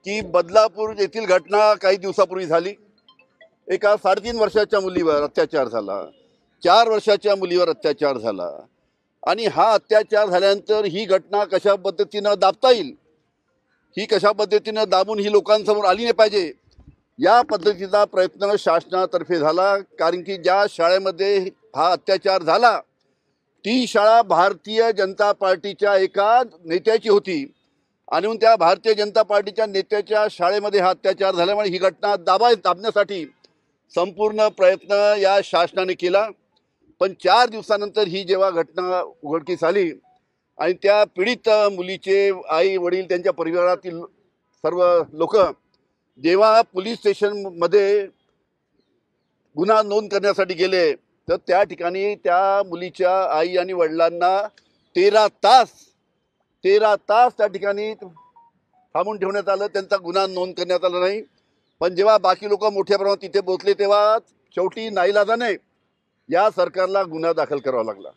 की बदलापूर येथील घटना काही दिवसापूर्वी झाली। एका 3.5 वर्षाच्या मुलीवर अत्याचार झाला, 4 वर्षाच्या मुलीवर अत्याचार झाला आणि हा अत्याचार झाल्यानंतर ही घटना कशा पद्धतीनं दाबता येईल, ही कशा पद्धतीनं दाबून ही लोकांसमोर आली नाही पाहिजे, या पद्धतीचा प्रयत्न शासनातर्फे झाला। कारण की ज्या शाळेमध्ये हा अत्याचार झाला ती शाळा भारतीय जनता पार्टीच्या एका नेत्याची होती आणि त्या भारतीय जनता पार्टीच्या नेत्याच्या शाळेमध्ये हा अत्याचार झाल्यामुळे ही घटना दाबण्यासाठी संपूर्ण प्रयत्न या शासनाने केला। पण 4 दिवसानंतर ही जेव्हा घटना उघडकीस आली आणि त्या पीडित मुलीचे आई वडील त्यांच्या परिवारातील सर्व लोक जेव्हा पोलीस स्टेशनमध्ये गुन्हा नोंद करण्यासाठी गेले तर त्या ठिकाणी त्या मुलीच्या आई आणि वडिलांना 13 तास त्या ठिकाणी थांबून ठेवण्यात आलं, त्यांचा गुन्हा नोंद करण्यात आला नाही। पण जेव्हा बाकी लोक मोठ्या प्रमाणात तिथे पोहोचले तेव्हा शेवटी नाईलाजाने या सरकारला गुन्हा दाखल करावा लागला।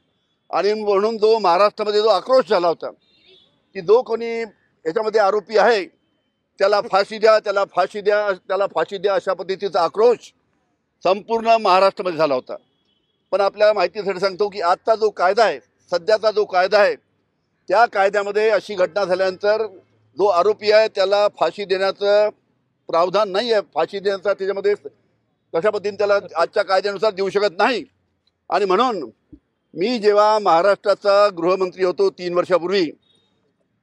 आणि म्हणून जो महाराष्ट्रामध्ये जो आक्रोश झाला होता की जो कोणी याच्यामध्ये आरोपी आहे त्याला फाशी द्या, त्याला फाशी द्या, त्याला फाशी द्या, अशा पद्धतीचा आक्रोश संपूर्ण महाराष्ट्रामध्ये झाला होता। पण आपल्याला माहितीसाठी सांगतो की आजचा जो कायदा आहे, सध्याचा जो कायदा आहे, त्या कायद्यामध्ये अशी घटना झाल्यानंतर जो आरोपी आहे त्याला फाशी देण्याचं प्रावधान नाही आहे। फाशी देण्याचा त्याच्यामध्ये कशा पद्धतीने त्याला आजच्या कायद्यानुसार देऊ शकत नाही। आणि म्हणून मी जेव्हा महाराष्ट्राचा गृहमंत्री होतो 3 वर्षापूर्वी,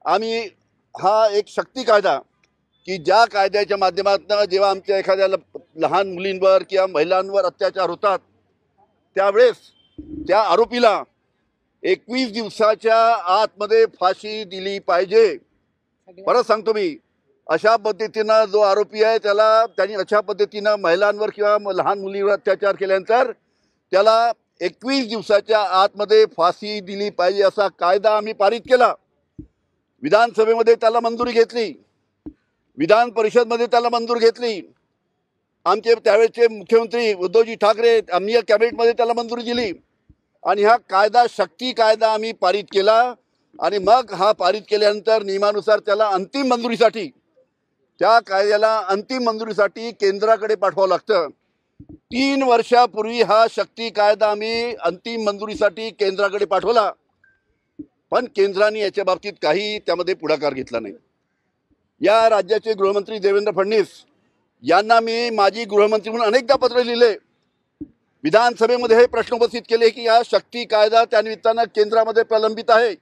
आम्ही हा एक शक्ती कायदा की ज्या कायद्याच्या माध्यमातून जेव्हा आमच्या एखाद्या लहान मुलींवर किंवा महिलांवर अत्याचार होतात त्यावेळेस त्या आरोपीला 21 दिवसाच्या आतमध्ये फाशी दिली पाहिजे। परत सांगतो मी, अशा पद्धतीनं जो आरोपी आहे त्यांनी अशा पद्धतीनं महिलांवर किंवा लहान मुलीवर अत्याचार केल्यानंतर त्याला 21 दिवसाच्या आतमध्ये फाशी दिली पाहिजे असा कायदा आम्ही पारित केला। विधानसभेमध्ये त्याला मंजुरी घेतली, विधान परिषदमध्ये त्याला मंजुरी घेतली, आमचे त्यावेळेचे मुख्यमंत्री उद्धवजी ठाकरे आम्ही कॅबिनेटमध्ये त्याला मंजुरी दिली आणि हा कायदा शक्ती कायदा आम्ही पारित केला। आणि मग हा पारित केल्यानंतर नियमानुसार त्याला अंतिम मंजुरीसाठी, त्या कायद्याला अंतिम मंजुरीसाठी केंद्राकडे पाठवावं लागतं। 3 वर्षापूर्वी हा शक्ती कायदा आम्ही अंतिम मंजुरीसाठी केंद्राकडे पाठवला, पण केंद्राने याच्या बाबतीत काही त्यामध्ये पुढाकार घेतला नाही। या राज्याचे गृहमंत्री देवेंद्र फडणवीस यांना मी माजी गृहमंत्री म्हणून अनेकदा पत्र लिहिले, विधानसभेमध्ये हे प्रश्न उपस्थित केले की हा शक्ती कायदा त्या निमित्तानं केंद्रामध्ये प्रलंबित आहे,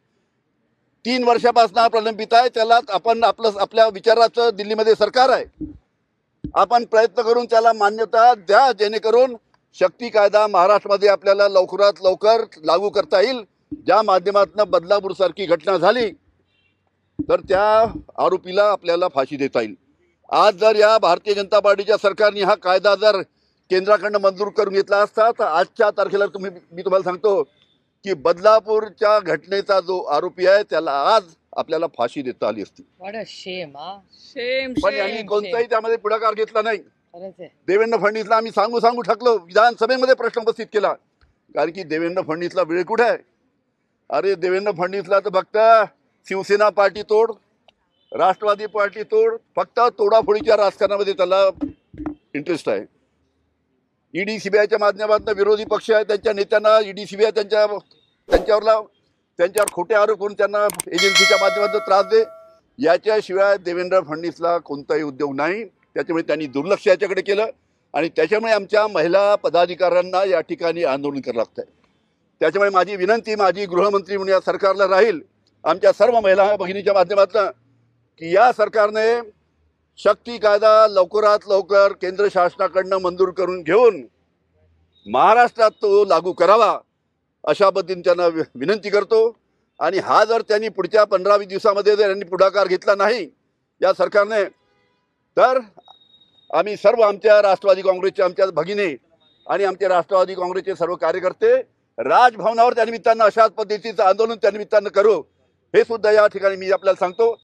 3 वर्षापासून हा प्रलंबित आहे, त्याला आपण आपल्या विचाराचं दिल्लीमध्ये सरकार आहे, आपण प्रयत्न करून त्याला मान्यता द्या जेणेकरून शक्ती कायदा महाराष्ट्रामध्ये आपल्याला लवकरात लवकर लागू करता येईल। ज्या माध्यमातून बदलापूरसारखी घटना झाली तर त्या आरोपीला आपल्याला फाशी देता येईल। आज जर या भारतीय जनता पार्टीच्या सरकारने हा कायदा जर केंद्राकडनं मंजूर करून घेतला असता तर आजच्या तारखेला मी तुम्हाला सांगतो की बदलापूरच्या घटनेचा जो आरोपी आहे त्याला आज आपल्याला फाशी देता आली असती। पण यांनी कोणताही त्यामध्ये पुढाकार घेतला नाही। देवेंद्र फडणवीसला आम्ही सांगू थकलो, विधानसभेमध्ये प्रश्न उपस्थित केला, कारण की देवेंद्र फडणवीसला वेळ कुठे आहे? अरे देवेंद्र फडणवीसला तर फक्त शिवसेना पार्टी तोड, राष्ट्रवादी पार्टी तोड, फक्त तोडाफोडीच्या राजकारणामध्ये त्याला इंटरेस्ट आहे। ईडी सीबीआयच्या माध्यमातून विरोधी पक्ष आहे त्यांच्या नेत्यांना ईडी सीबीआय त्यांच्यावर खोटे आरोप करून त्यांना एजन्सीच्या माध्यमातून त्रास दे, याच्याशिवाय देवेंद्र फडणवीसला कोणताही उद्योग नाही। त्याच्यामुळे त्यांनी दुर्लक्ष याच्याकडे केलं आणि त्याच्यामुळे आमच्या महिला पदाधिकाऱ्यांना या ठिकाणी आंदोलन करावं लागतं आहे। त्याच्यामुळे माझी विनंती माझी गृहमंत्री म्हणून या सरकारला राहील, आमच्या सर्व महिला भगिनीच्या माध्यमातून, की या सरकारने शक्ती कायदा लवकरात लवकर केंद्र शासनाकडनं मंजूर करून घेऊन महाराष्ट्रात तो लागू करावा अशा पद्धतीने त्यांना विनंती करतो। आणि हा जर त्यांनी पुढच्या 15-20 दिवसामध्ये जर यांनी पुढाकार घेतला नाही या सरकारने तर आम्ही सर्व आमच्या राष्ट्रवादी काँग्रेसचे आमच्या भगिनी आणि आमचे राष्ट्रवादी काँग्रेसचे सर्व कार्यकर्ते राजभवनावर त्या निमित्तानं अशाच पद्धतीचं आंदोलन त्या निमित्तानं करू, हे सुद्धा या ठिकाणी मी आपल्याला सांगतो।